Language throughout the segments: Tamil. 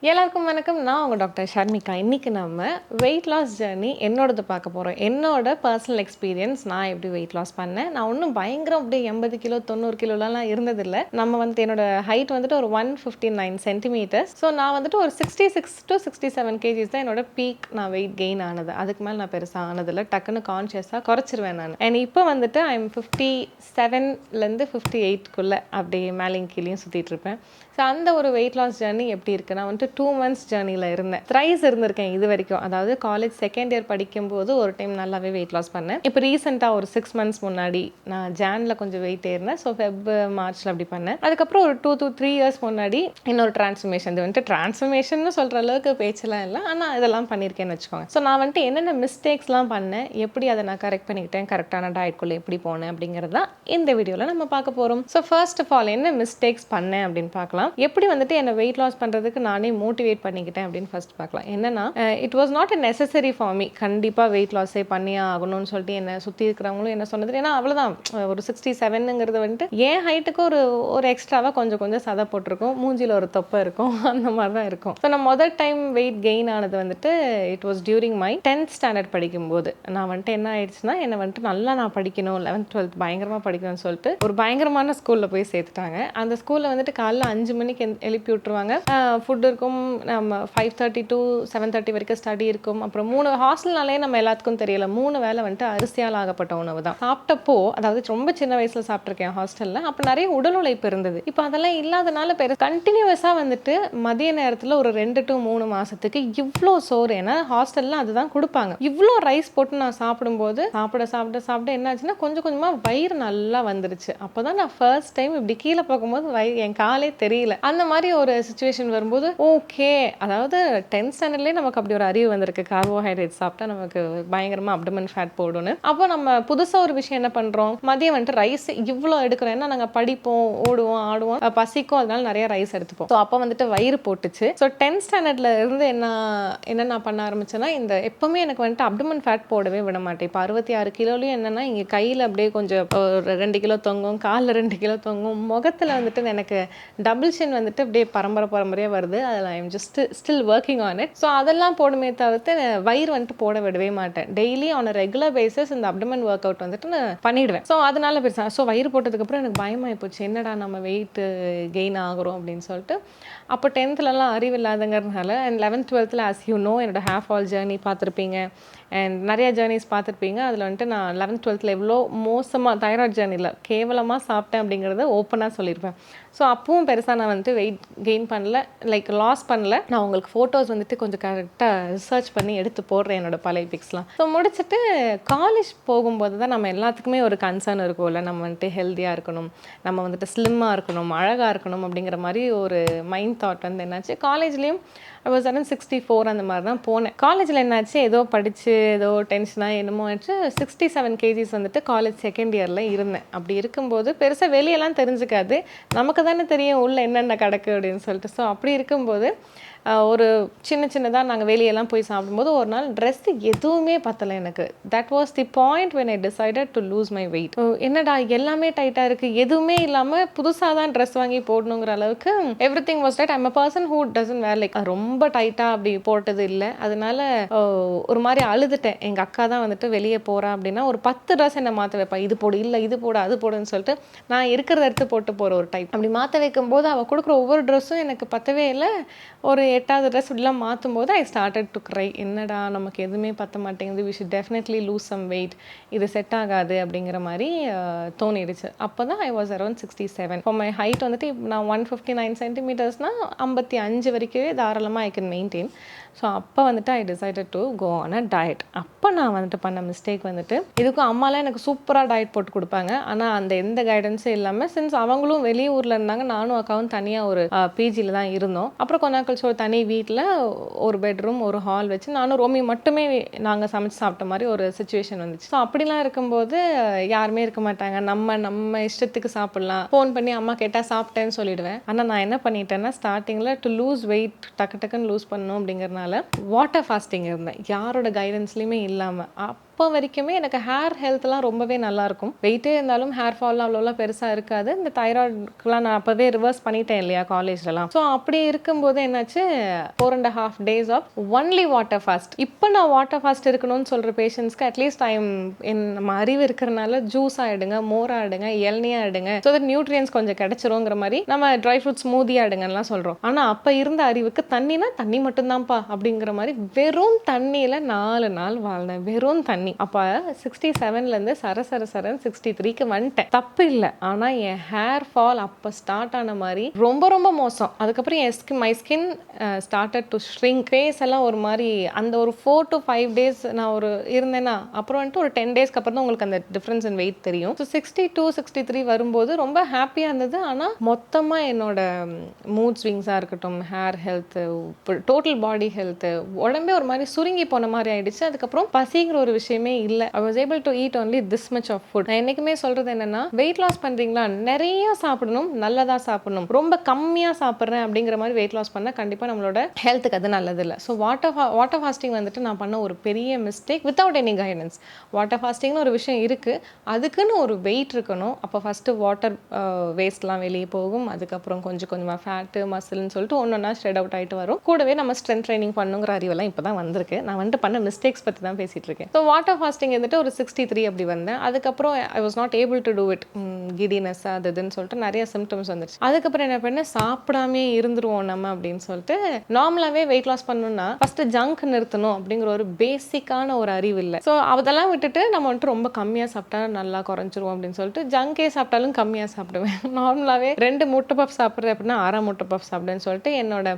எல்லாருக்கும் வணக்கம். நான் உங்கள் டாக்டர் ஷர்மிகா. இன்றைக்கி நம்ம வெயிட் லாஸ் ஜர்னி என்னோடது பார்க்க போகிறோம். என்னோட பர்சனல் எக்ஸ்பீரியன்ஸ், நான் எப்படி வெயிட் லாஸ் பண்ணேன். நான் ஒன்றும் பயங்கரம் அப்படியே 80 கிலோ 90 கிலோலாம் இருந்ததில்லை. நம்ம என்னோட ஹைட் ஒரு 159 சென்டிமீட்டர்ஸ். ஸோ நான் ஒரு 66 to 67 கேஜிஸ் தான் என்னோட பீக். நான் வெயிட் கெயின் ஆனது. அதுக்கு மேலே நான் பெருசாக ஆனதில்லை. டக்குன்னு கான்ஷியஸாக குறைச்சிருவேன் நான். அண்ட் இப்போ ஐம் 57லேருந்து 58க்குள்ளே அப்படியே மேலேயும் கீழேயும் சுற்றிட்டு இருப்பேன். ஸோ அந்த ஒரு வெயிட் லாஸ் ஜர்னி எப்படி இருக்குன்னா 2 months ஜர்னியில் இருந்தேன். த்ரைஸ் இருந்திருக்கேன் இது வரைக்கும். அதாவது காலேஜ் செகண்ட் இயர் படிக்கும்போது ஒரு டைம் நல்லாவே வெயிட் லாஸ் பண்ணேன். இப்போ ரீசெண்டாக ஒரு 6 months முன்னாடி நான் ஜானில் கொஞ்சம் வெயிட் ஏறினேன். ஸோ ஃபெப் மார்ச்சில் அப்படி பண்ணேன். அதுக்கப்புறம் ஒரு 2 to 3 years முன்னாடி இன்னொரு டிரான்ஸ்ஃபர்மேஷன். இது டிரான்ஸ்ஃபர்மேஷன் சொல்கிற அளவுக்கு பேச்செல்லாம் இல்லை, ஆனால் இதெல்லாம் பண்ணியிருக்கேன்னு வச்சுக்கோங்க. ஸோ நான் என்னென்ன மிஸ்டேக்ஸ்லாம் பண்ணேன், எப்படி அதை நான் கரெக்ட் பண்ணிக்கிட்டேன், கரெக்டான டயட்குள்ளே எப்படி போனேன் அப்படிங்கிறது தான் இந்த வீடியோவில் நம்ம பார்க்க போகிறோம். ஸோ ஃபர்ஸ்ட் ஆஃப் ஆல் என்ன மிஸ்டேக்ஸ் பண்ணேன் அப்படின்னு பார்க்கலாம். எப்படி என்னை வெயிட் லாஸ் பண்ணுறதுக்கு நானே மோட்டிவேட் பண்ணிக்கிட்டேன் அப்படின்னு ஃபர்ஸ்ட் பார்க்கலாம். என்னன்னா, it was not a necessary for me. கண்டிப்பாக வெயிட் லாஸே பண்ணியே ஆகணும்னு சொல்லிட்டு என்னை சுற்றி இருக்கிறவங்களும் என்ன சொன்னது, ஏன்னா அவ்வளோதான் ஒரு 67ங்கிறது என் ஹைட்டுக்கு ஒரு எக்ஸ்ட்ராவாக கொஞ்சம் சதை போட்டிருக்கும், மூஞ்சியில் ஒரு தொப்பை இருக்கும், அந்த மாதிரி தான் இருக்கும். ஸோ நான் முதல் டைம் வெயிட் கெயின் ஆனது it was during my 10th standard படிக்கும்போது. நான் என்ன ஆயிடுச்சுன்னா, என்னை நல்லா நான் படிக்கணும், 11th 12th பயங்கரமாக படிக்கணும்னு சொல்லிட்டு ஒரு பயங்கரமான ஸ்கூலில் போய் சேர்த்துட்டாங்க. அந்த ஸ்கூலில் காலைல 5 மணிக்கு எழுப்பி விட்டுருவாங்க. ஃபுட் இருக்கும், நம்ம 5:30 to 7:30 வரைக்கும் ஸ்டடி இருக்கும். அப்புறம் 3 ஹாஸ்டல்னாலே நம்ம எல்லாத்துக்கும் தெரியல, 3 வேளை அரிசியால் ஆகப்பட்ட உணவு தான் சாப்பிட்டப்போ. அதாவது ரொம்ப சின்ன வயசுல சாப்பிட்ருக்கேன் ஹாஸ்டலில். அப்போ நிறைய உடல் உழைப்பு இருந்தது. இப்போ அதெல்லாம் இல்லாதனால கண்டினியூஸாக மதிய நேரத்தில் ஒரு 2 to 3 மாசத்துக்கு இவ்வளோ சோறு. ஏன்னா ஹாஸ்டலில் அதுதான் கொடுப்பாங்க. இவ்வளோ ரைஸ் போட்டு நான் சாப்பிடும்போது சாப்பிட என்ன ஆச்சுன்னா, கொஞ்சமாக வயிறு நல்லா வந்துருச்சு. அப்போ தான் நான் ஃபர்ஸ்ட் டைம் இப்படி கீழே பார்க்கும்போது என் காலே தெரியல. அந்த மாதிரி ஒரு சுச்சுவேஷன் வரும்போது ஓகே, அதாவது 10th ஸ்டாண்டர்ட்லேயே நமக்கு அப்படி ஒரு அறிவு வந்திருக்கு, கார்போஹைட்ரேட் சாப்பிட்டா நமக்கு பயங்கரமாக அப்டமன் ஃபேட் போடுன்னு. அப்போ நம்ம புதுசாக ஒரு விஷயம் என்ன பண்ணுறோம், மதியம் ரைஸ் இவ்வளோ எடுக்கிறோம். ஏன்னா நாங்கள் படிப்போம், ஓடுவோம், ஆடுவோம், பசிக்கும், அதனால நிறைய ரைஸ் எடுத்துப்போம். ஸோ அப்போ வயிறு போட்டுச்சு. ஸோ 10th ஸ்டாண்டர்ட்ல இருந்து என்ன நான் பண்ண ஆரம்பிச்சேன்னா, இந்த எப்பவுமே எனக்கு அப்டமன் ஃபேட் போடவே விட மாட்டேன். இப்போ 66 கிலோலையும் என்னன்னா, இங்கே கையில் அப்படியே கொஞ்சம் ஒரு 2 கிலோ தொங்கும், காலில் 2 கிலோ தொங்கும், முகத்தில் எனக்கு டபுள் சின் அப்படியே பரம்பரையாக வருது. அதில் I'm just still working on it. So அதெல்லாம் போடுமே தவிர்த்து வயிறு போட விடவே மாட்டேன். டெய்லி ஆன் ரெகுலர் பேசிஸ் இந்த அப்டமன் ஒர்க் அவுட் நான் பண்ணிடுவேன். ஸோ அதனால பெருசாக ஸோ வயிறு போட்டதுக்கப்புறம் எனக்கு பயமாகி போச்சு, என்னடா நம்ம வெயிட் கெயின் ஆகிறோம் அப்படின்னு சொல்லிட்டு. அப்போ 10thலலாம் அறிவு இல்லாதங்கிறதுனால, and 11th 12th as you know என்னோட ஹாஃப் ஆல் ஜேர்னி பார்த்துருப்பீங்க அண்ட் நிறைய ஜேர்னிஸ் பார்த்துருப்பீங்க. அதில் நான் 11th 12th எவ்வளோ மோசமாக தைராய்ட் ஜேர்னியில் கேவலமாக சாப்பிட்டேன் அப்படிங்கிறத ஓப்பனாக சொல்லியிருப்பேன். ஸோ அப்பவும் பெருசாக நான் வெயிட் கெயின் பண்ணல, லைக் லாஸ் பண்ணல. நான் உங்களுக்கு ஃபோட்டோஸ் கொஞ்சம் கரெக்டாக ரிசர்ச் பண்ணி எடுத்து போடுறேன் என்னோட பழைய பிக்ஸ்லாம். ஸோ முடிச்சுட்டு காலேஜ் போகும்போது தான் நம்ம எல்லாத்துக்குமே ஒரு கன்சர்ன் இருக்கும்ல, நம்ம ஹெல்த்தியாக இருக்கணும், நம்ம ஸ்லிம்மாக இருக்கணும், அழகாக இருக்கணும் அப்படிங்கிற மாதிரி ஒரு மைண்ட் தாட் என்னாச்சு. காலேஜ்லேயும் ஐ வாஸ் அரௌண்ட் 64 அந்த மாதிரி தான் போனேன். காலேஜில் என்னாச்சு, ஏதோ படித்து ஏதோ டென்ஷனாக என்னமோ ஆச்சு, 67 கேஜிஸ் காலேஜ் செகண்ட் இயரில் இருந்தேன். அப்படி இருக்கும்போது பெருசாக வெளியெல்லாம் தெரிஞ்சுக்காது, நமக்கு தானே தெரியும் உள்ள என்னென்ன கிடக்கு அப்படின்னு சொல்லிட்டு. ஸோ அப்படி இருக்கும்போது ஒரு சின்னதாக நாங்கள் வெளியெல்லாம் போய் சாப்பிடும்போது ஒரு நாள் ட்ரெஸ்ஸு எதுவுமே பத்தலை எனக்கு. That was the point when I decided to lose my wait. என்னடா எல்லாமே டைட்டாக இருக்குது, எதுவுமே இல்லாமல் புதுசாக தான் ட்ரெஸ் வாங்கி போடணுங்கிற அளவுக்கு everything was tight. I'm a person who doesn't wear like ரொம்ப டைட்டாக அப்படி போட்டது இல்லை. அதனால ஒரு மாதிரி அழுதுட்டேன். எங்கள் அக்கா தான் வெளியே போகிறா அப்படின்னா ஒரு 10 ட்ரெஸ் என்னை மாற்ற வைப்பா. இது போடு, இல்லை இது போடு, அது போடுன்னு சொல்லிட்டு நான் இருக்கிறத எடுத்து போட்டு போகிற ஒரு டைப். அப்படி மாற்ற வைக்கும்போது அவள் கொடுக்குற ஒவ்வொரு ட்ரெஸ்ஸும் எனக்கு பத்தவே இல்லை. ஒரு 8வது ட்ரெஸ் இப்படிலாம் மாற்றும் போது ஐ ஸ்டார்டட் டு க்ரை. என்னடா நமக்கு எதுவுமே பற்ற மாட்டேங்குது, we should definitely lose some weight, இது செட் ஆகாது அப்படிங்கிற மாதிரி தோணிடுச்சு. அப்போ தான் ஐ வாஸ் அரௌண்ட் 67. இப்போ மை ஹைட் நான் 159 சென்டிமீட்டர்ஸ்னால் 55 வரைக்கும் தாராளமாக ஐ கேன் மெயின்டைன். ஸோ அப்போ I decided to go on a diet. அப்போ நான் பண்ண மிஸ்டேக் இதுக்கும் அம்மாலாம் எனக்கு சூப்பராக டயட் போட்டு கொடுப்பாங்க. ஆனால் அந்த எந்த கைடன்ஸும் இல்லாமல், சின்ஸ் அவங்களும் வெளியூரில் இருந்தாங்க, நானும் அக்காவும் தனியாக ஒரு பிஜியில் தான் இருந்தோம். அப்புறம் கொஞ்ச நாள் கழிச்சு ஒரு தனி வீட்டில் ஒரு பெட்ரூம் ஒரு ஹால் வச்சு நானும் ரோமி மட்டுமே நாங்கள் சமைச்சு சாப்பிட்ட மாதிரி ஒரு சுச்சுவேஷன் வந்துச்சு. ஸோ அப்படிலாம் இருக்கும்போது யாருமே இருக்க மாட்டாங்க, நம்ம இஷ்டத்துக்கு சாப்பிட்லாம். ஃபோன் பண்ணி அம்மா கேட்டால் சாப்பிட்டேன்னு சொல்லிடுவேன். ஆனால் நான் என்ன பண்ணிட்டேன்னா, ஸ்டார்டிங்கில் டு லூஸ் வெயிட் டக்குன்னு லூஸ் பண்ணணும் அப்படிங்கிறதுனால வாட்டர் ஃபாஸ்டிங் இருந்தேன், யாரோட கைடன்ஸ்லையுமே இல்லாமல். அப்போ வரைக்குமே எனக்கு ஹேர் ஹெல்த்லாம் ரொம்பவே நல்லாயிருக்கும். வெயிட்டே இருந்தாலும் ஹேர் ஃபால்லாம் அவ்வளோலாம் பெருசாக இருக்காது. இந்த தைராய்டுக்குலாம் நான் அப்போவே ரிவர்ஸ் பண்ணிட்டேன் இல்லையா காலேஜ்லலாம். ஸோ அப்படி இருக்கும்போது என்னாச்சு 4.5 days of only water fast. இப்போ நான் வாட்டர் ஃபாஸ்ட் இருக்கணும்னு சொல்கிற பேஷண்ட்ஸ்க்கு அட்லீஸ்ட் நம்ம அறிவு இருக்கிறனால ஜூஸ் ஆகிடுங்க, மோர் ஆகிடுங்க, இளநியா ஆகிடுங்க, ஸோ தட் நியூட்ரியன்ஸ் கொஞ்சம் கிடைச்சிருங்கிற மாதிரி நம்ம ட்ரை ஃப்ரூட் ஸ்மூதி ஆகிடுங்கலாம் சொல்கிறோம். ஆனால் அப்போ இருந்த அறிவுக்கு தண்ணினா தண்ணி மட்டும்தான்ப்பா அப்படிங்கிற மாதிரி வெறும் தண்ணியில் 4 நாள் வாழ்ந்தேன். வெறும் தண்ணி. அப்போ 67லேருந்து சரன்னு 63க்கு வந்துட்டேன். தப்பு இல்லை. ஆனால் என் ஹேர் ஃபால் அப்போ ஸ்டார்ட் ஆன மாதிரி ரொம்ப ரொம்ப மோசம். அதுக்கப்புறம் my skin started to shrink. Face எல்லாம் ஒரு மாதிரி அந்த ஒரு 4 to 5 days நான் இருந்தேன்னா அப்புறம் வந்துட்டு ஒரு 10 daysக்கு அப்புறம் தான் உங்களுக்கு அந்த டிஃப்ரென்ஸ் இன் வெயிட் தெரியும். ஸோ 62, 63 வரும்போது ரொம்ப ஹாப்பியாக இருந்தது. ஆனால் மொத்தமாக என்னோட மூட் ஸ்விங்ஸாக இருக்கட்டும், ஹேர் ஹெல்த்து, டோட்டல் பாடி ஹெல்த்து, உடம்பே ஒரு மாதிரி சுருங்கி போன மாதிரி ஆயிடுச்சு. அதுக்கப்புறம் பசிங்கிற ஒரு விஷயமே இல்லை. I was able to eat only this much of food. நான் என்றைக்குமே சொல்கிறது என்னென்னா, வெயிட் லாஸ் பண்ணுறீங்களா, நிறைய சாப்பிடணும், நல்லதாக சாப்பிடணும். ரொம்ப கம்மியாக சாப்பிட்றேன் அப்படிங்கிற மாதிரி வெயிட் லாஸ் பண்ணால் கண்டிப்பாக நம்மளோட ஹெல்த்துக்கு அது நல்லது இல்லை. ஸோ வாட்டர் ஃபாஸ்டிங் வந்துட்டு நான் பண்ண ஒரு பெரிய mistake without any guidance. Water ஃபாஸ்டிங்னு ஒரு விஷயம் இருக்குது, அதுக்குன்னு ஒரு வெயிட் இருக்கணும். அப்போ ஃபஸ்ட்டு வாட்டர் வேஸ்ட்லாம் வெளியே போகும். அதுக்கப்புறம் கொஞ்சம் கொஞ்சமாக ஃபேட்டு மசில்னு சொல்லிட்டு ஒன்றா ஸ்ப்ரெட் அவுட் ஆகிட்டு வரும். கூடவே நம்ம ஸ்ட்ரென்த் ட்ரைனிங் பண்ணுங்கிற அறிவெல்லாம் இப்போ தான் வந்திருக்கு. நான் வந்துட்டு பண்ண மிஸ்டேக்ஸ் பற்றி தான் பேசிகிட்டு இருக்கேன். ஸோ வாட்டர் ஃபாஸ்டிங் வந்துட்டு ஒரு 63 அப்படி வந்தேன். அதுக்கப்புறம் I was not able to do it. Giddiness அது இதுன்னு சொல்லிட்டு நிறைய சிம்டம்ஸ் வந்துருச்சு. அதுக்கப்புறம் என்ன பண்ணேன், சாப்பிடாமே இருந்துருவோம் நம்ம அப்படின்னு சொல்லிட்டு, நார்மலாகவே வெயிட் லாஸ் பண்ணணும்னா ஃபஸ்ட்டு ஜங்க் நிறுத்தணும் அப்படிங்கிற ஒரு பேசிக்கான ஒரு அறிவு இல்லை. ஸோ அதெல்லாம் விட்டுட்டு நம்ம வந்துட்டு ரொம்ப கம்மியாக சாப்பிட்டா நல்லா குறைஞ்சிருவோம் அப்படின்னு சொல்லிட்டு ஜங்கே சாப்பிட்டாலும் கம்மியாக சாப்பிடுவேன். நார்மலாகவே 2 முட்டை பஃப் சாப்பிட்றேன் அப்படின்னா 1/2 முட்டை பஃப் சாப்பிடுன்னு சொல்லிட்டு என்னோட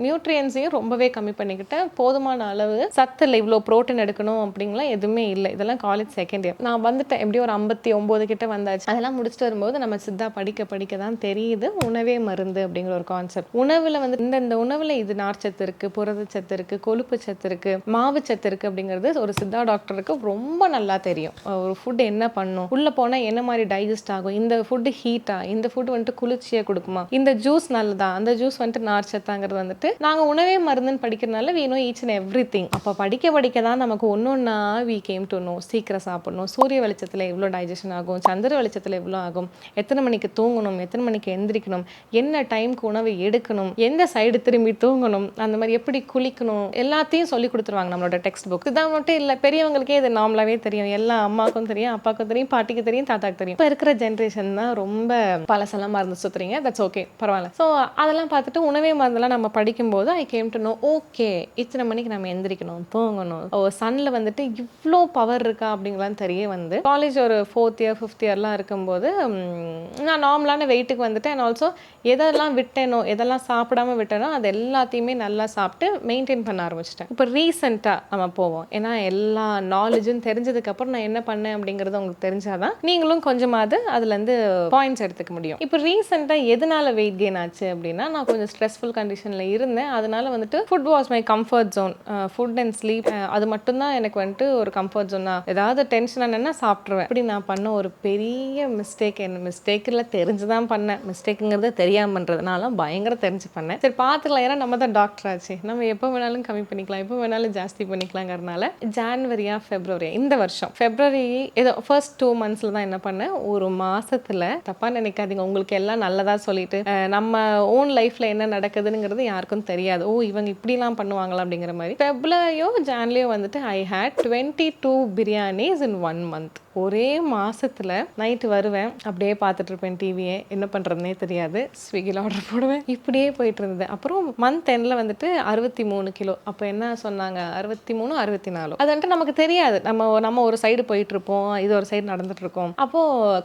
நியூட்ரியன்ஸையும் ரொம்பவே கம்மி பண்ணிக்கிட்டேன். போதுமான அளவு சத்து இல்லை, இவ்வளோ ப்ரோட்டீன் எடுக்கணும் அப்படிங்கலாம் எதுவுமே இல்லை. இதெல்லாம் காலேஜ் செகண்ட் இயர் நான் வந்துட்டேன். எப்படி ஒரு 59 கிட்ட வந்தாச்சு. அதெல்லாம் முடிச்சுட்டு வரும்போது நம்ம சித்தா படிக்க தான் தெரியுது உணவே மருந்து அப்படிங்கிற ஒரு கான்செப்ட். உணவில் வந்து இந்த உணவில் இது நார்ச்சத்து இருக்குது, புரதச்சத்து இருக்குது, கொழுப்பு சத்து இருக்குது, மாவு சத்து இருக்குது அப்படிங்கிறது ஒரு சித்தா டாக்டருக்கு ரொம்ப நல்லா தெரியும். ஒரு ஃபுட் என்ன பண்ணும், உள்ளே போனால் என்ன மாதிரி டைஜஸ்ட் ஆகும், இந்த ஃபுட்டு ஹீட்டா, இந்த ஃபுட் வந்துட்டு குளிர்ச்சியை கொடுக்குமா, இந்த ஜூஸ் நல்லதா, அந்த ஜூஸ் வந்துட்டு நார்ச்சத்தாங்கிறது வந்துட்டு நாங்கள் உணவே மருந்துன்னு படிக்கிறதுனால we know each and everything. அப்போ படிக்க தான் நமக்கு ஒன்றா we came to know. சீக்கிரம் சாப்பிடணும், சூரிய வெளிச்சத்தில் எவ்வளோ டைஜஷன் ஆகும், சந்திர வெளிச்சத்தில் எவ்வளோ ஆகும், எத்தனை மணிக்கு தூங்கணும், எத்தனை மணிக்கு எந்திரிக்கணும், என்ன டைமுக்கு உணவு எடுக்கணும், எந்த சைடு திரும்பி தூங்கணும், அந்த மாதிரி எப்படி குளிக்கணும், எல்லாத்தையும் சொல்லி கொடுத்துருவாங்க நம்மளோட டெக்ஸ்ட் புக். இதுதான் மட்டும் இல்லை, பெரியவங்களுக்கே இது நார்மலாகவே தெரியும். எல்லா அம்மாவுக்கும் தெரியும், அப்பாவுக்கும் தெரியும், பாட்டிக்கு தெரியும், தாத்தாக்கு தெரியும். இப்போ இருக்கிற ஜென்ரேஷன் தான் ரொம்ப பழசெல்லாம் மருந்து சுற்றுறீங்க. தட்ஸ் ஓகே, பரவாயில்ல. ஸோ அதெல்லாம் பார்த்துட்டு உணவே மருந்தெல்லாம் நம்ம படிக்கும்போது I came to know, okay இத்தனை மணிக்கு நம்ம எந்திரிக்கணும், தூங்கணும், சன்னில் வந்துட்டு இவ்வளோ பவர் இருக்கா அப்படிங்கலாம் தெரிய வந்து காலேஜ் ஒரு 4th year 5th yearலாம் இருக்கும்போது நான் நார்மலான வெயிட்டுக்கு வந்துட்டு அண்ட் ஆல்சோ எதெல்லாம் விட்டேனோ, எதெல்லாம் சாப்பிடாம விட்டேனோ அது எல்லாத்தையுமே நல்லா சாப்பிட்டு மெயின்டைன் பண்ண ஆரம்பிச்சிட்டேன். இப்போ ரீசெண்டாக நம்ம போவோம், ஏன்னா எல்லா நாலேஜும் தெரிஞ்சதுக்கப்புறம் நான் என்ன பண்ணேன் அப்படிங்கிறது உங்களுக்கு தெரிஞ்சாதான் நீங்களும் கொஞ்சமாவது அதுலேருந்து பாயிண்ட்ஸ் எடுத்துக்க முடியும். இப்போ ரீசெண்டாக எதனால வெயிட் கெயின் ஆச்சு அப்படின்னா, நான் கொஞ்சம் ஸ்ட்ரெஸ்ஃபுல் கண்டிஷனில் இருந்தேன். அதனால வந்துட்டு food was my comfort zone. Food and sleep அது மட்டும்தான் எனக்கு வந்துட்டு ஒரு கம்ஃபர்ட் ஜோனா. ஏதாவது டென்ஷன் என்னன்னா சாப்பிட்ருவேன். அப்படி நான் பண்ண ஒரு பெரிய மிஸ்டேக், என்ன மிஸ்டேக் இல்லை, தெரிஞ்சு தான் பண்ணேன். மிஸ்டேக்குங்கிறது தெரியாமல் பண்ணுறதுனால பயங்கர தெரிஞ்சு பண்ணேன். சரி பார்த்துக்கலாம், ஏன்னா நம்ம தான் டாக்டர் ஆச்சு, நம்ம எப்போ வேணாலும் கம்மி பண்ணிக்கலாம், எப்போ வேணாலும் ஜாஸ்தி பண்ணிக்கலாங்கிறதுனால ஜான்வரியா ஃபெப்ரவரி இந்த வருஷம் ஃபெப்ரவரி ஏதோ ஃபர்ஸ்ட் 2 months தான் என்ன பண்ணேன், ஒரு மாசத்துல தப்பா நினைக்காதீங்க, உங்களுக்கு எல்லாம் நல்லதா சொல்லிட்டு நம்ம ஓன் லைஃப்ல என்ன நடக்குதுங்கிறது யாருக்கும் தெரியாது. ஓ இவங்க இப்படிலாம் பண்ணுவாங்களா அப்படிங்கிற மாதிரி ஃபெப்ரவரியோ ஜான்லியோ வந்துட்டு ஐ ஹேட் 22 பிரியாணிஸ் இன் 1 month. ஒரே மாசத்துல நைட்டு வருவேன், அப்படியே பார்த்துட்டு இருப்பேன் டிவியே, என்ன பண்றதுனே தெரியாது, ஸ்விக்கியில் ஆர்டர் போடுவேன், இப்படியே போயிட்டு இருந்தது. அப்புறம் மந்த் எண்ட்ல வந்துட்டு 63 கிலோ. அப்போ என்ன சொன்னாங்க, 63 64. அது வந்துட்டு நமக்கு தெரியாது, நம்ம ஒரு சைடு போயிட்டு இருப்போம், இது ஒரு சைடு நடந்துட்டு இருக்கோம். அப்போ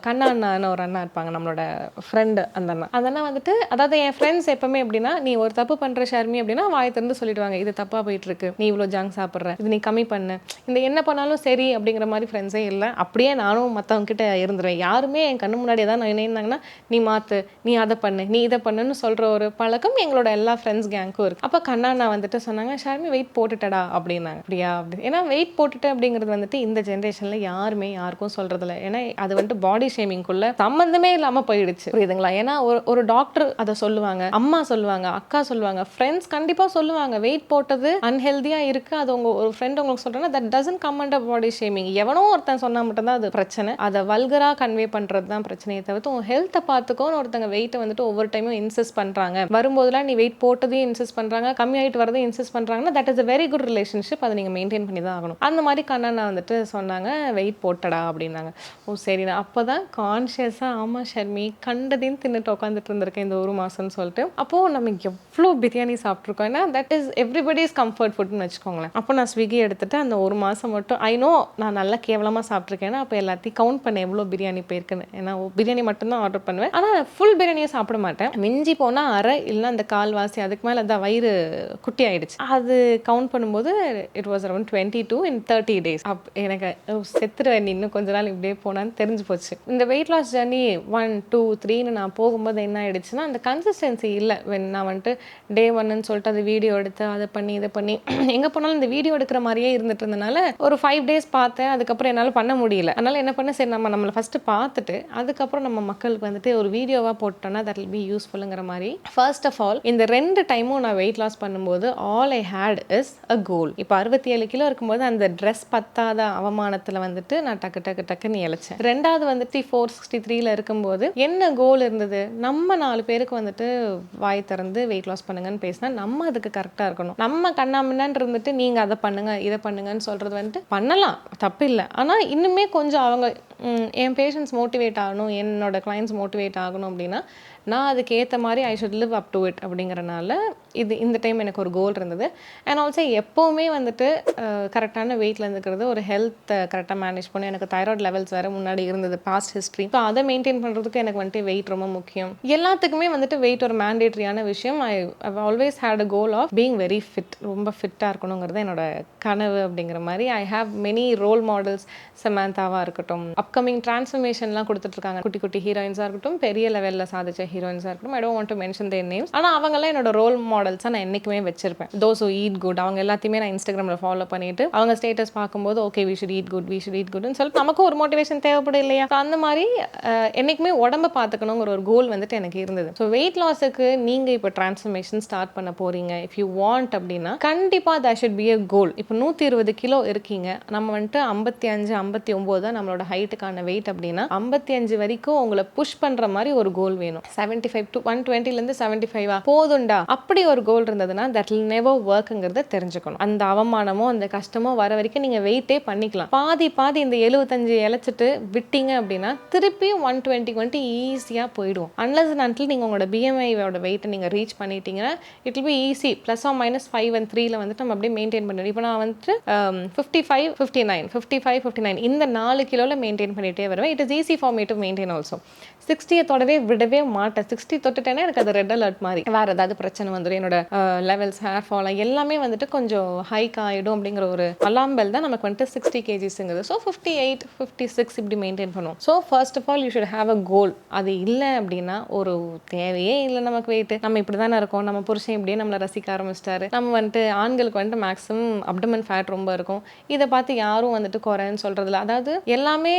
கண்ணான்னு ஒரு அண்ணா இருப்பாங்க, நம்மளோட ஃப்ரெண்டு. அந்த அண்ணா வந்துட்டு, அதாவது என் ஃப்ரெண்ட்ஸ் எப்பவுமே எப்படின்னா, நீ ஒரு தப்பு பண்ற ஷர்மி அப்படின்னா வாய் திறந்து சொல்லிடுவாங்க, இது தப்பா போயிட்டு இருக்கு, நீ இவ்வளோ ஜங்க் சாப்பிட்ற, இது நீ கம்மி பண்ணு, இந்த என்ன பண்ணாலும் சரி அப்படிங்கிற மாதிரி ஃப்ரெண்ட்ஸே இல்லை. அப்படியே நானும் மற்றவங்க கிட்ட இருந்துருவேன். யாருமே என் கண்ணு முன்னாடி ஏதாவது நான் நினைந்தாங்கன்னா, நீ மாத்து, நீ அதை பண்ணு, நீ இதை பண்ணுன்னு சொல்ற ஒரு பழக்கம் எங்களோட எல்லா ஃப்ரெண்ட்ஸ் கேங்க்கும் இருக்கு. அப்போ கண்ணா வந்துட்டு சொன்னாங்க, ஷர்மி வெயிட் போட்டுட்டடா அப்படின்னாங்க. அப்படியா அப்படி, ஏன்னா வெயிட் போட்டுட்டு அப்படிங்கிறது வந்துட்டு இந்த ஜென்ரேஷன்ல யாருமே யாருக்கும் சொல்றதில்ல. ஏன்னா அது வந்துட்டு பாடி ஷேமிங்குள்ள சம்மந்தமே இல்லாம போயிடுச்சு, புரியுதுங்களா? ஏன்னா ஒரு டாக்டர் அதை சொல்லுவாங்க, அம்மா சொல்லுவாங்க, அக்கா சொல்லுவாங்க, ஃப்ரெண்ட்ஸ் கண்டிப்பா சொல்லுவாங்க, வெயிட் போட்டது அன்ஹெல்தியா இருக்கு, அது உங்க ஒரு ஃப்ரெண்ட் உங்களுக்கு சொல்றேன்னா that doesn't come under body shaming. எவனோ ஒருத்தன் சொன்னா மட்டும்தான் அது பிரச்சனை. அதை வல்கரா கன்வே பண்றது தான் பிரச்சனையை தவிர்த்து உன் ஹெல்த்தை பார்த்துக்கோன்னு ஒருத்தங்க வெயிட்டை வந்துட்டு ஒவ்வொரு டைமும் இன்சிஸ்ட் பண்றாங்க, வரும்போதெல்லாம் நீ வெயிட் போட்டதையும் இன்சிஸ்ட் பண்றாங்க, கம்மியாயிட்டு வரதையும் இன்சிஸ்ட் பண்றாங்கன்னா that is a very good relationship. அதை நீங்க மெயின்டைன் பண்ணி தான் ஆகணும். அந்த மாதிரி கண்ணா வந்துட்டு சொன்னாங்க வெயிட் போட்டடா அப்படின்னாங்க. ஓ சரி, நான் அப்போதான் கான்ஷியஸா ஆமா ஷர்மி கண்டதையும் தின்னுட்டு உட்காந்துட்டு இருந்திருக்கேன் இந்த ஒரு மாசம்னு சொல்லிட்டு. அப்போ நம்ம எவ்வளோ பிரியாணி சாப்பிட்ருக்கோம். ஏன்னா தட் இஸ் எவ்ரிபடிஸ் கம்ஃபர்ட் ஃபுட்னு வச்சுக்கோங்களேன். அப்போ நான் ஸ்விக்கி எடுத்துட்டு அந்த ஒரு மாசம் மட்டும் ஐ நோ நான் நல்லா கேவலமாக சாப்பிட்ருக்கேன்னா அப்போ எல்லாத்தையும் கவுண்ட் பண்ணேன் எவ்வளோ பிரியாணி போயிருக்குன்னு. ஏன்னா பிரியாணி மட்டும்தான் ஆர்டர் பண்ணுவேன். ஆனால் ஃபுல் பிரியாணியை சாப்பிட மாட்டேன். மிஞ்சி போனால் அரை இல்லைன்னா அந்த கால்வாசி, அதுக்கு மேலே அந்த வயிறு குட்டி ஆயிடுச்சு. அது கவுண்ட் பண்ணும்போது it was around 22 in 30 days. எனக்கு செத்துருவேன் இன்னும் கொஞ்ச நாள் இப்படியே போனான்னு தெரிஞ்சு போச்சு. இந்த வெயிட் லாஸ் ஜர்னி 1 2 3ன்னு நான் போகும்போது என்ன ஆயிடுச்சுன்னா அந்த கன்சிஸ்டன்சி இல்லை. நான் வந்துட்டு டே 1ன்னு சொல்லிட்டு அது வீடியோ எடுத்து அதை பண்ணி இதை பண்ணி எங்கே போனாலும் இந்த வீடியோ எடுக்கிற மாதிரியே இருந்துட்டு இருந்தனால ஒரு 5 days பார்த்தேன். அதுக்கப்புறம் என்னால் பண்ண முடியல. அதனால என்ன பண்ண, சரி நம்மளை ஃபஸ்ட்டு பார்த்துட்டு அதுக்கப்புறம் நம்ம மக்களுக்கு வந்துட்டு ஒரு வீடியோவாக போட்டோன்னா தட் வில் பி யூஸ்ஃபுல்லுங்கிற மாதிரி. ஃபர்ஸ்ட் ஆஃப் ஆல் இந்த 2 டைமும் நான் வெயிட் லாஸ் பண்ணும்போது all I had is a goal. இப்போ 67 கிலோ இருக்கும்போது அந்த ட்ரெஸ் பத்தாத அவமானத்தில் வந்துட்டு நான் டக்குன்னு இழைச்சேன். ரெண்டாவது வந்துட்டு 463ல இருக்கும்போது என்ன கோல் இருந்தது, நம்ம 4 பேருக்கு வந்துட்டு வாய் திறந்து வெயிட் லாஸ் பண்ணுங்கன்னு பேசினா நம்ம அதுக்கு கரெக்டாக இருக்கணும். நம்ம கண்ணாமண்ணான்னு இருந்துட்டு நீங்கள் அதை பண்ணுங்க இதை பண்ணுங்கன்னு சொல்கிறது வந்துட்டு பண்ணலாம், தப்பு இல்லை. ஆனால் இன்னுமே கொஞ்சம் அவங்க என் பேஷண்ட்ஸ் மோட்டிவேட் ஆகணும், என்னோட கிளைண்ட்ஸ் மோட்டிவேட் ஆகணும் அப்படின்னா நான் அதுக்கு ஏற்ற மாதிரி I should live up to it அப்படிங்கிறனால இந்த டைம் எனக்கு ஒரு கோல் இருந்தது. அண்ட் ஆல்சோ எப்போவுமே வந்துட்டு கரெக்டான வெயிட்டில் இருந்துக்கிறது, ஒரு ஹெல்த்தை கரெக்டாக மேனேஜ் பண்ணி, எனக்கு தைராய்டு லெவல்ஸ் வேறு முன்னாடி இருந்தது பாஸ்ட் ஹிஸ்ட்ரி. ஸோ அதை மெயின்டைன் பண்ணுறதுக்கு எனக்கு வந்துட்டு வெயிட் ரொம்ப முக்கியம். எல்லாத்துக்குமே வந்துட்டு வெயிட் ஒரு மேண்டேட்ரியான விஷயம். I always had a goal of being very fit, ரொம்ப ஃபிட்டாக இருக்கணுங்கிறது என்னோட கனவு அப்படிங்கிற மாதிரி. I have many role models. சமந்தாவாக இருக்கட்டும், அப்கமிங் டிரான்ஸ்ஃபர்மேஷன்லாம் கொடுத்துட்ருக்காங்க, குட்டி குட்டி ஹீரோயின்ஸாக இருக்கட்டும், பெரிய லெவலில் சாதிச்ச ஹீரோயின்ஸாக இருக்கட்டும். I don't want to mention there names. ஆனால் அவங்கெல்லாம் என்னோட ரோல் மாடல்ஸாக நான் என்றைக்குமே வச்சிருப்பேன். தோஸ் ஹூ ஈட் குட் அவங்க எல்லாத்தையுமே நான் இன்ஸ்டாகிராமில் ஃபாலோ பண்ணிட்டு அவங்க ஸ்டேட்டஸ் பார்க்கும்போது ஓகே வி ஷுட் ஈட் குட்னு சொல்லிட்டு நமக்கும் ஒரு மோட்டிவேஷன் தேவைப்படும் இல்லையா. அந்த மாதிரி என்றைக்குமே உடம்பை பார்த்துக்கணுங்கிற ஒரு கோல் வந்துட்டு எனக்கு இருந்தது. ஸோ வெயிட் லாஸுக்கு நீங்கள் இப்போ டிரான்ஸ்ஃபர்மேஷன் ஸ்டார்ட் பண்ண போகிறீங்க இஃப் யூ வாண்ட் அப்படின்னா கண்டிப்பாக that should be a goal. இப்போ 120 கிலோ இருக்கீங்க, நம்ம வந்துட்டு 55 59 தான் நம்மளோட ஹைட்டுக்கான வெயிட் அப்படின்னா 55 வரைக்கும் உங்களை புஷ் பண்ணுற மாதிரி ஒரு கோல் வேணும். 75 to 120லேருந்து 75 போதுண்டா அப்படி ஒரு கோல் இருந்ததுன்னா தட் வில் நெவர் ஒர்க்குங்கிறத தெரிஞ்சுக்கணும். அந்த அவமானமோ அந்த கஷ்டமோ வர வரைக்கும் நீங்கள் வெயிட்டே பண்ணிக்கலாம். பாதி இந்த 75 இழைச்சிட்டு விட்டீங்க அப்படின்னா திருப்பியும் 120 ஈஸியாக போயிடும். அன்லஸ் அண்ட் அன்டில் நீங்கள் உங்களோட பிஎம்ஐயோட வெயிட்டை நீங்கள் ரீச் பண்ணிட்டீங்கன்னா it will be easy. Plus or minus 5 and 3ல வந்துட்டு நம்ம அப்படியே மெயின்டைன் பண்ணுவோம். இப்போ நான் வந்துட்டு 55 59 இந்த 4 கிலோவில் மெயின்டைன் பண்ணிகிட்டே வருவேன். It is easy for me to maintain also. 60 தொடவே விடவே மாட்டேன். 60 தொட்டுட்டேன்னா எனக்கு அது ரெட் அலர்ட் மாதிரி, வேறு ஏதாவது பிரச்சனை வந்துடும், என்னோட லெவல்ஸ் ஹேர் ஃபால் எல்லாமே வந்துட்டு கொஞ்சம் ஹைக் ஆகிடும் அப்படிங்கிற ஒரு அலாம் பெல் தான் நமக்கு வந்துட்டு 60 kgsங்கிறது. ஸோ 58 56 இப்படி மெயின்டைன் பண்ணுவோம். So first of all you should have a goal. அது இல்லை அப்படின்னா ஒரு தேவையே இல்லை நமக்கு வெயிட். நம்ம இப்படி தானே இருக்கோம், நம்ம புருஷன் இப்படியே நம்மளை ரசிக்க ஆரம்பிச்சிட்டாரு, நம்ம வந்துட்டு ஆண்களுக்கு வந்துட்டு மேக்ஸிமம் அப்டமன் ஃபேட் ரொம்ப இருக்கும், இதை பார்த்து யாரும் வந்துட்டு குறைன்னு சொல்கிறதில்ல. அதாவது எல்லாமே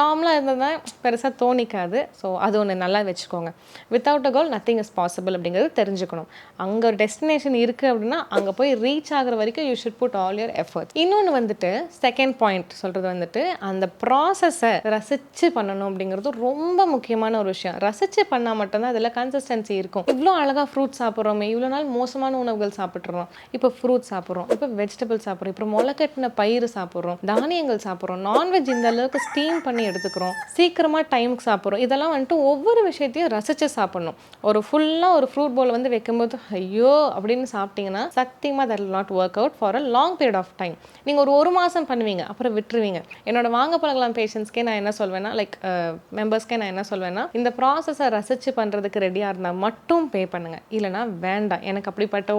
நார்மலாக இருந்தது தான் பெருசாக தோணிக்காது. ஸோ அது ஒன்று நல்லா வச்சுக்கோங்க. Without a goal nothing is possible அப்படிங்கிறது தெரிஞ்சுக்கணும். அங்கே ஒரு டெஸ்டினேஷன் இருக்குது அப்படின்னா அங்கே போய் ரீச் ஆகிற வரைக்கும் you should put all your effort. இன்னொன்று வந்துட்டு செகண்ட் பாயிண்ட் சொல்கிறது வந்துட்டு அந்த ப்ராசஸை ரசித்து பண்ணணும் அப்படிங்கிறது ரொம்ப முக்கியமான ஒரு விஷயம். ரசித்து பண்ணால் மட்டும்தான் அதில் கன்சிஸ்டன்சி இருக்கும். இவ்வளோ அழகாக ஃப்ரூட் சாப்பிட்றோமே, இவ்வளோ நாள் மோசமான உணவுகள் சாப்பிட்றோம், இப்போ ஃப்ரூட் சாப்பிட்றோம், இப்போ வெஜிடபிள் சாப்பிட்றோம், இப்போ முளைக்கட்டின பயிர் சாப்பிட்றோம், தானியங்கள் சாப்பிட்றோம், நான்வெஜ் இந்த அளவுக்கு ஸ்டீம் பண்ணி எடுத்துக்கிறோம், சீக்கிரமாக டைமுக்கு சாப்பிட்றோம். இதெல்லாம் வந்துட்டு ஒவ்வொரு விஷயத்தையும் ரசித்து சாப்பிடணும். ஒரு ஃபுல்லாக ஒரு ஃப்ரூட் பவுல் வந்து வைக்கும்போது ஐயோ அப்படின்னு சாப்பிட்டீங்கன்னா சத்தியமாக that will not work out for a long period of time. நீங்கள் ஒரு மாதம் பண்ணுவீங்க, அப்புறம் விட்டுருவீங்க. என்னோட வாங்க பழகலாம் பேஷண்ட்ஸ்க்கே நான் என்ன சொல்வேன்னா, லைக் மெம்பர்ஸ்க்கே நான் என்ன சொல்வேன்னா, இந்த ப்ராசஸை ரசித்து பண்ணுறதுக்கு ரெடியாக இருந்தால் மட்டும் பே பண்ணுங்கள், இல்லைனா வேண்டாம். எனக்கு அப்படிப்பட்ட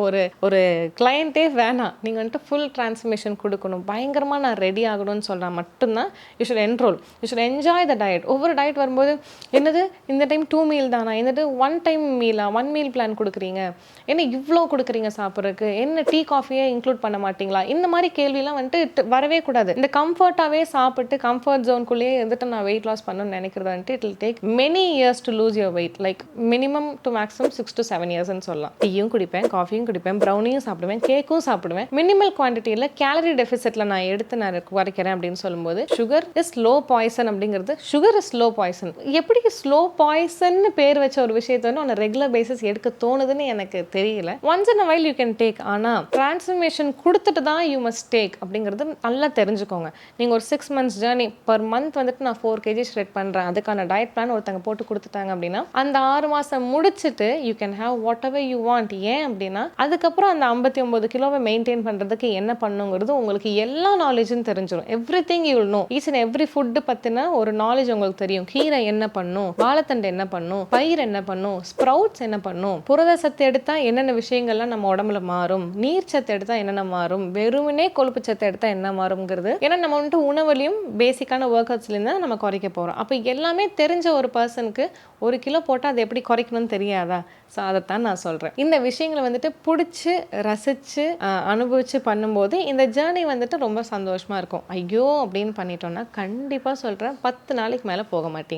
ஒரு கிளையண்ட்டே வேணாம். நீங்கள் வந்துட்டு ஃபுல் டிரான்ஸ்ஃபர்மேஷன் கொடுக்கணும், பயங்கரமாக நான் ரெடி ஆகணும்னு சொல்கிறா மட்டும்தான் you should enrol. You should enjoy the diet. ஒவ்வொரு டயட் வரும்போது என்னது இந்த டைம் 2 மீல் தானா, நான் வந்துட்டு ஒன் டைம் மீலா 1 மீல் பிளான் கொடுக்குறீங்க, என்ன இவ்வளோ கொடுக்குறீங்க சாப்பிட்றதுக்கு, என்ன டீ காஃபியே இன்க்ளூட் பண்ண மாட்டீங்களா, இந்த மாதிரி கேள்விலாம் வந்துட்டு வரவே கூடாது. இந்த கம்ஃபர்ட்டாகவே சாப்பிட்டு கம்ஃபர்ட் ஜோனுக்குள்ளேயே இருந்துட்டு நான் வெயிட் லாஸ் பண்ணணும்னு நினைக்கிறது வந்துட்டு it will take many years to lose your wait. Like minimum to maximum 6 to 7 இயர்ஸ்ன்னு சொல்லலாம். டீயும் குடிப்பேன், காஃபியும் குடிப்பேன், ப்ரௌனியும் சாப்பிடுவேன், கேக்கும் சாப்பிடுவேன். மினிமல் குவான்டிட்டியில் கேலரி டெஃபிசிட்டில் நான் எடுத்து நான் குறைக்கிறேன் அப்படின்னு சொல்லும்போது சுகர் இஸ் ஸ்லோ பாய்சன் அப்படிங்கிறது, சுகர் இஸ் ஸ்லோ பாய்சன். எப்படி ஸ்லோ பாய்சன் பேர் வச்ச ஒரு விஷயத்தை வந்து on a ரெகுலர் பேசிஸ் எடுக்க தோணுதுன்னு எனக்கு தெரியல. Once in a while you can take, ஆனால் டிரான்ஸ்ஃபர்மேஷன் கொடுத்துட்டு தான் யூ மஸ்ட் டேக் அப்படிங்கிறது நல்லா தெரிஞ்சுக்கோங்க. நீங்கள் ஒரு 6 months ஜேர்னி பர் மந்த் வந்துட்டு நான் 4 kg ஸ்ட்ரெட் பண்ணுறேன், அதுக்கான டயட் பிளான் ஒருத்தங்க போட்டு கொடுத்துட்டாங்க அப்படின்னா அந்த 6 மாதம் முடிச்சுட்டு you can have what ever you want. ஏன் அப்படின்னா அதுக்கப்புறம் அந்த 59 கிலோவை மெயின்டைன் பண்ணுறதுக்கு என்ன பண்ணுங்கிறது உங்களுக்கு எல்லா நாலேஜும் தெரிஞ்சிடும். Every thing you will know. Each and every food பற்றின ஒரு நாலேஜ் உங்களுக்கு தெரியும். கீரை என்ன பண்ணும், வாழைத்தண்டு என்ன பண்ணும், பயிர் என்ன பண்ணும், ஸ்ப்ரவுட்ஸ் என்ன பண்ணும், புரத சத்து எடுத்தால் என்னென்ன விஷயங்கள்லாம் நம்ம உடம்புல மாறும், நீர் சத்து எடுத்தால் என்னென்ன மாறும், வெறுமனே கொழுப்பு சத்து எடுத்தால் என்ன மாறுங்கிறது. ஏன்னா நம்ம வந்துட்டு உணவுலையும் பேசிக்கான ஒர்க் அவுட்ஸ்லேருந்து தான் நம்ம குறைக்க போகிறோம். அப்போ எல்லாமே தெரிஞ்ச ஒரு பர்சனுக்கு 1 கிலோ போட்டால் அதை எப்படி குறைக்கணும்னு தெரியாதா? ஸோ அதைத்தான் நான் சொல்கிறேன். இந்த விஷயங்களை வந்துட்டு பிடிச்சி ரசித்து அனுபவித்து பண்ணும்போது இந்த ஜேர்னி வந்துட்டு ரொம்ப சந்தோஷமாக இருக்கும். ஐயோ அப்படின்னு பண்ணிட்டோம்னா கண்டிப்பாக சொல்கிறேன் 10 நாளைக்கு மேலே போக மாட்டீங்க.